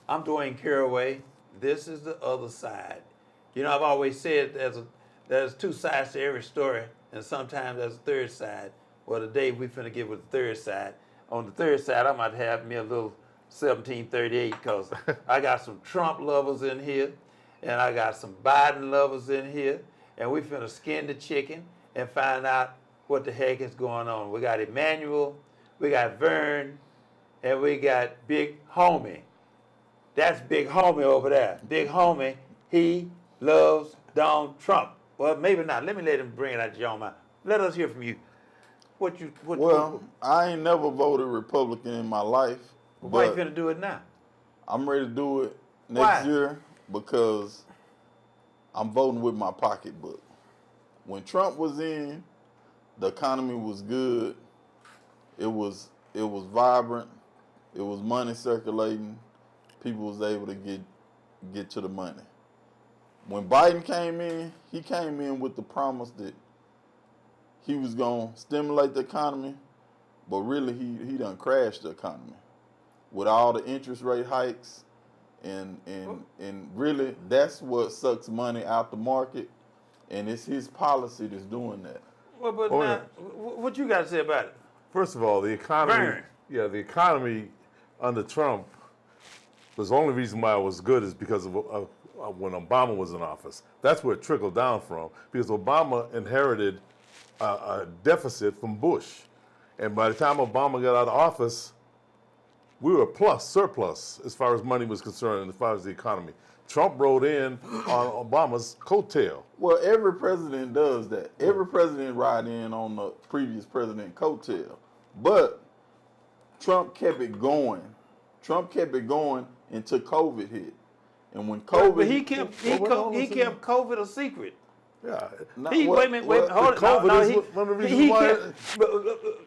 I'm Dwayne Caraway. This is the other side. You know, I've always said there's two sides to every story, and sometimes there's a third side. Well, today we finna get with the third side. On the third side, I might have me a little 1738 because I got some Trump lovers in here, and I got some Biden lovers in here, and we finna skin the chicken and find out what the heck is going on. We got Emmanuel, we got Vern, and we got Big Homie. That's Big Homie over there. Big Homie, he loves Donald Trump. Well, maybe not. Let him bring it out of your mouth. Let us hear from you. I ain't never voted Republican in my life. Why you finna do it now? I'm ready to do it next year because I'm voting with my pocketbook. When Trump was in, the economy was good. It was vibrant. It was money circulating. People was able to get to the money. When Biden came in, he came in with the promise that he was going to stimulate the economy, but really he done crashed the economy with all the interest rate hikes, and really that's what sucks money out the market, and it's his policy that's doing that. Well, but now, what you got to say about it? First of all, the economy, the economy under Trump, the only reason why it was good is because of when Obama was in office. That's where it trickled down from, because Obama inherited a deficit from Bush. And by the time Obama got out of office, we were surplus as far as money was concerned and as far as the economy. Trump rode in on Obama's coattail. Well, every president does that. Every president ride in on the previous president's coattail. But Trump kept it going. Trump kept it going until COVID hit. And when COVID, but he kept COVID a secret. Yeah. Wait a minute, hold on. One of the reasons why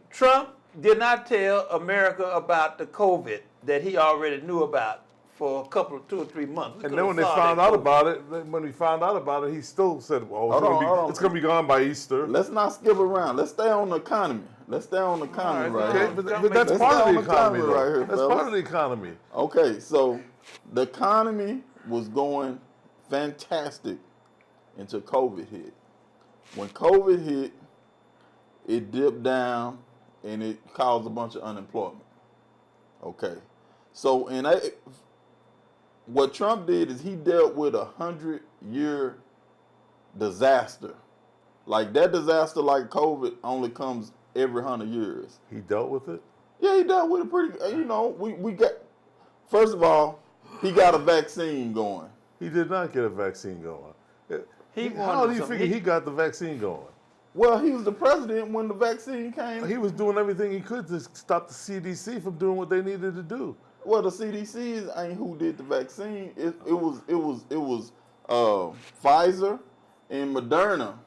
Trump did not tell America about the COVID that he already knew about for a couple of 2 or 3 months. And then when they found out about it, he still said, "Well, it's going to be gone by Easter." Let's not skip around. Let's stay on the economy. Let's stay on the economy right here. But that's part of the economy right here. That's part of the economy. Okay, so the economy was going fantastic until COVID hit. When COVID hit, it dipped down and it caused a bunch of unemployment. Okay, so what Trump did is he dealt with 100-year disaster. Like that disaster, like COVID, only comes every 100 years. He dealt with it? Yeah, he dealt with it pretty. We got. First of all, he got a vaccine going. He did not get a vaccine going. How do you figure he got the vaccine going? Well, he was the president when the vaccine came. He was doing everything he could to stop the CDC from doing what they needed to do. Well, the CDC ain't who did the vaccine. It was Pfizer and Moderna.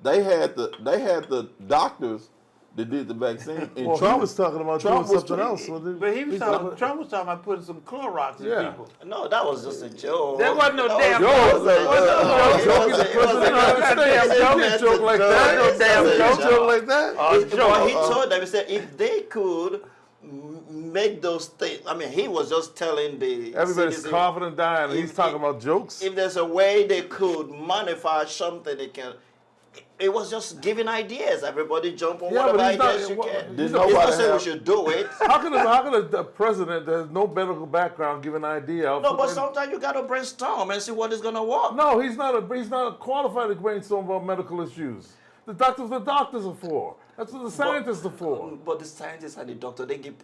They had the doctors that did the vaccine. And Trump was talking about doing something else. But Trump was talking about putting some Clorox in people. No, that was just a joke. There wasn't no damn joke. joke like that. No damn joke like that. He told them, he said, if they could make those things, I mean, he was just telling the everybody's citizen, coughing and dying, and he's talking about jokes. If there's a way they could manufacture something, they can. It was just giving ideas. Everybody jump on whatever ideas you can. He's not saying we should do it. How can a president that has no medical background give an idea? No, but sometimes you got to brainstorm and see what is going to work. No, he's not qualified to brainstorm about medical issues. The doctors are for. That's what the scientists are for. But the scientists and the doctor, they give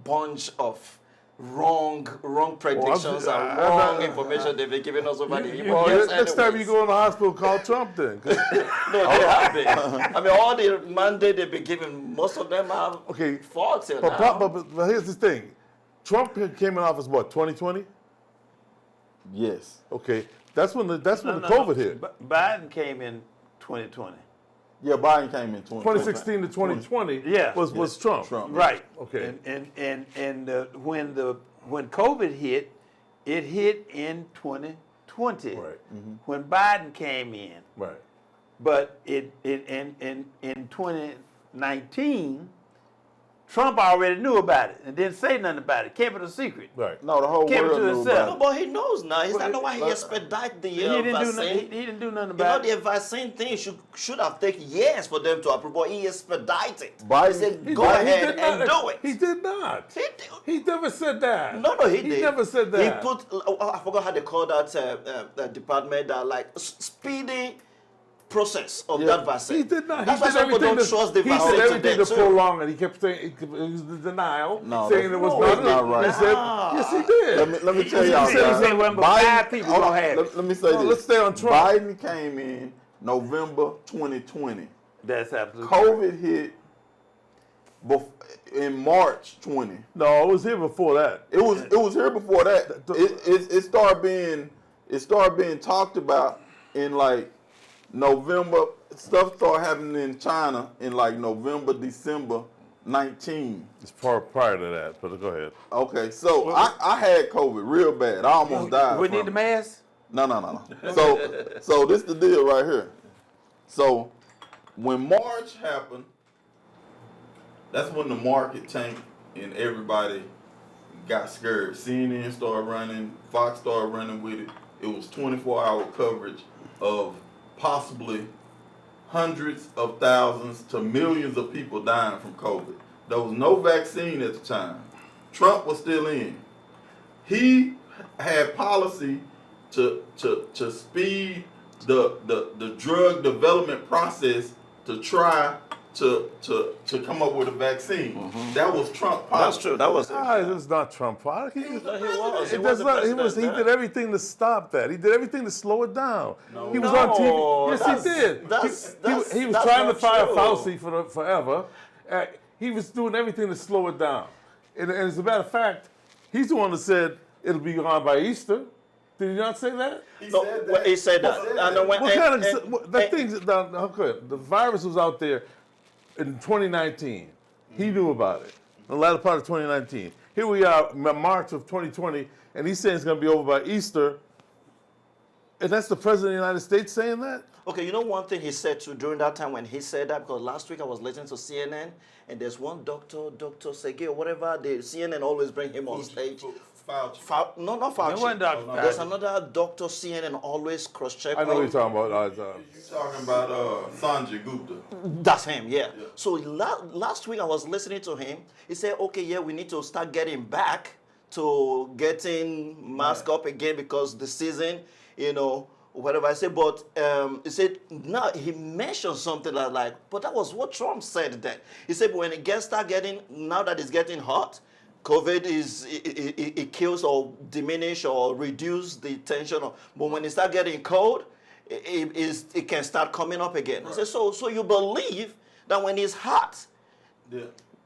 bunch of wrong predictions and wrong information they've been giving us over the years. Next time you go in the hospital, call Trump then. No, they have been. I mean, all the mandate they've been giving, most of them have faults here now. But here's the thing. Trump came in office, what, 2020? Yes. Okay. That's when the COVID hit. Biden came in 2020. Yeah, Biden came in 2016 to 2020 was Trump. Right. Okay. And when COVID hit, it hit in 2020. Right. Mm-hmm. When Biden came in. Right. But in 2019, Trump already knew about it and didn't say nothing about it. Kept it a secret. Right. No, the whole Kept it world to knew himself. about No, it. but he knows now. Is Well, that not why he expedited the He didn't vaccine? he didn't do nothing You about know, it. the vaccine thing should have taken years for them to approve, but he expedited. Biden- He said, he go did- he ahead did and not- do it. He did not. He did. He never said that. No, he did. He never said that. He put, I forgot how they call that department, that like speedy process of that vaccine. He did not. That's He why did some people everything don't to, trust the he vaccine did everything today, to too. prolong it. He kept saying it was the denial, No, saying it was no, not. that's not right. He said, yes, he did. Let me tell He y'all. said guys. it wasn't but 5 people hold on, gonna have it. let me say No, this. let's stay on Trump. Biden came in November 2020. That's absolutely COVID hit in March 20. No, it was here before that. It was here before that. It started being talked about in like November. Stuff started happening in China in like November, December 19. It's prior to that, but go ahead. Okay, so I had COVID real bad. I almost died. We from need the it. mask? No. So this the deal right here. So when March happened, that's when the market tanked and everybody got scared. CNN started running, Fox started running with it. It was 24-hour coverage of possibly hundreds of thousands to millions of people dying from COVID. There was no vaccine at the time. Trump was still in. He had policy to speed the drug development process to try to come up with a vaccine. That was Trump policy. That's true. That was it. It's not Trump. He was, He was. it does not, he did everything to stop that. He did everything to slow it down. He was on TV. Yes, he did. He was that's trying to not fire true. Fauci forever. He was doing everything to slow it down. And as a matter of fact, he's the one that said it'll be gone by Easter. Did he not say that? He said that. The virus was out there in 2019. He knew about it. The latter part of 2019. Here we are, March of 2020, and he's saying it's going to be over by Easter. And that's the president of the United States saying that? Okay, you know one thing he said too during that time when he said that, because last week I was listening to CNN, and there's one Dr. Sergey or whatever, the CNN always bring him on stage. Fauci. No, not Fauci. It wasn't Dr. Fauci. There's another Dr. CNN always cross-check. I know what you're talking about. You're talking about Sanjay Gupta. That's him, yeah. So last week I was listening to him. He said, okay, yeah, we need to start getting back to getting mask up again because the season, whatever I say. But he said, now he mentioned something like, but that was what Trump said then. He said, when it now that it's getting hot, COVID it kills or diminish or reduce the tension. But when it starts getting cold, it can start coming up again. Right. I said, so you believe that when it's hot,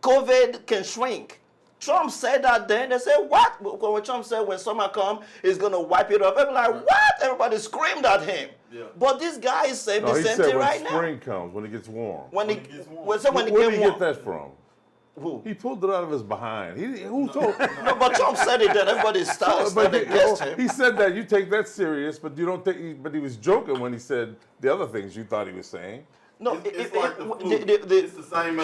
COVID can shrink? Trump said that then. They said, what? When Trump said when summer comes, he's going to wipe it off. Everybody like, what? Everybody screamed at him. Yeah. But this guy is saying the same thing right now. when spring comes, when it gets warm. When it gets warm. Where did he get that from? Who? He pulled it out of his behind. Who told? No, but Trump said it then. Everybody started against him. He said that you take that serious, but you don't take. But he was joking when he said the other things you thought he was saying. No, it's like the flu. It's the same.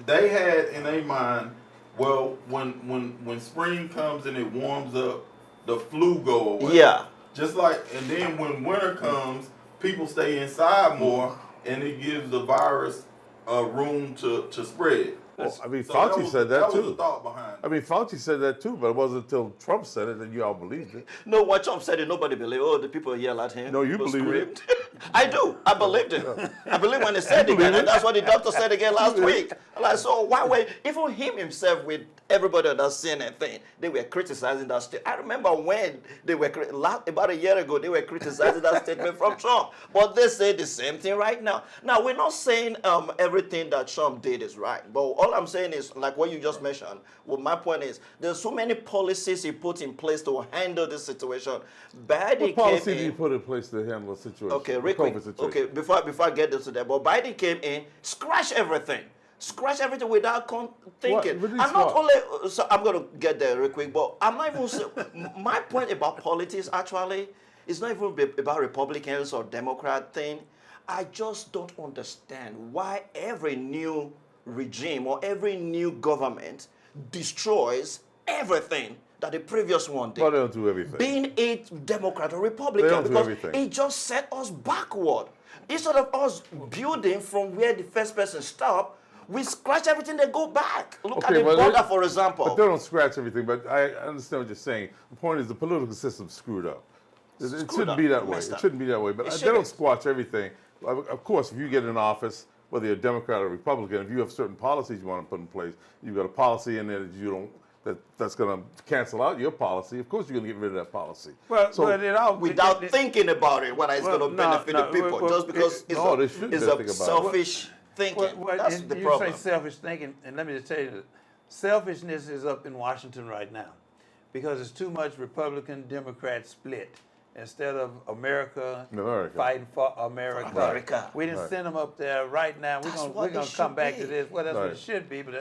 They had in their mind, well, when spring comes and it warms up, the flu go away. Yeah. Just like, and then when winter comes, people stay inside more, and it gives the virus room to spread. Well, Fauci said that too. That was the thought behind it. Fauci said that too, but it wasn't until Trump said it that you all believed it. No, when Trump said it, nobody believed. Oh, the people yell at him. No, you believe it. I do. I believed it. I believe when he said it, and that's what the doctor said again last week. Like, so why were even him himself with everybody on that CNN thing, they were criticizing that statement. I remember when they were about a year ago, they were criticizing that statement from Trump. But they say the same thing right now. Now, we're not saying everything that Trump did is right, but all I'm saying is, like what you just mentioned, well, my point is, there's so many policies he put in place to handle this situation. Biden what policy did he put in place to handle the situation? Okay, Rick, okay, before I get into that, but Biden came in, scratch everything without thinking. What? And not only, so I'm going to get there real quick, but I'm not even, my point about politics actually is not even about Republicans or Democrat thing. I just don't understand why every new regime or every new government destroys everything that the previous one did. But they don't do everything. Being it Democrat or Republican, They don't do because everything. it just set us backward. Instead of us building from where the first person stopped, we scratch everything and go back. Look at the but border, they- for example. But they don't scratch everything. But I understand what you're saying. The point is the political system's screwed up. It Screwed shouldn't up, be that way. messed It up. shouldn't be that way. But It they shouldn't. don't squash everything. Of course, if you get in office, whether you're a Democrat or Republican, if you have certain policies you want to put in place, you've got a policy in there that you don't that's going to cancel out your policy. Of course, you're going to get rid of that policy. Well, So- but it all Without thinking about it, whether it's Well, going to no, benefit no, the people, well, just because it- it's no, a, they shouldn't it's think a about it. selfish thinking. That's the you problem. say selfish thinking, and let me just tell you, that selfishness is up in Washington right now because it's too much Republican Democrat split. Instead of America fighting for America, For America. we didn't Right. send them up there right now. That's We're what gonna it come should back be. to this. Well, that's what Right. it should be, but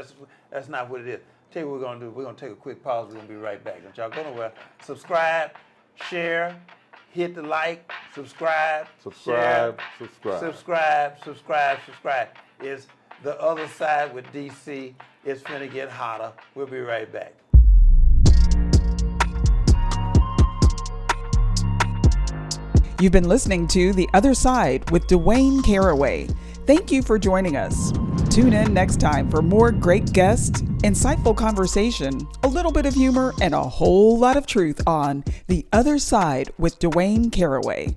that's not what it is. Tell you what we're gonna do. We're gonna take a quick pause. We're gonna be right back. Don't y'all go nowhere. Subscribe, share, hit the like, subscribe, Subscribe, share, subscribe. subscribe. It's the other side with DC. It's finna get hotter. We'll be right back. You've been listening to The Other Side with Dwayne Caraway. Thank you for joining us. Tune in next time for more great guests, insightful conversation, a little bit of humor, and a whole lot of truth on The Other Side with Dwayne Caraway.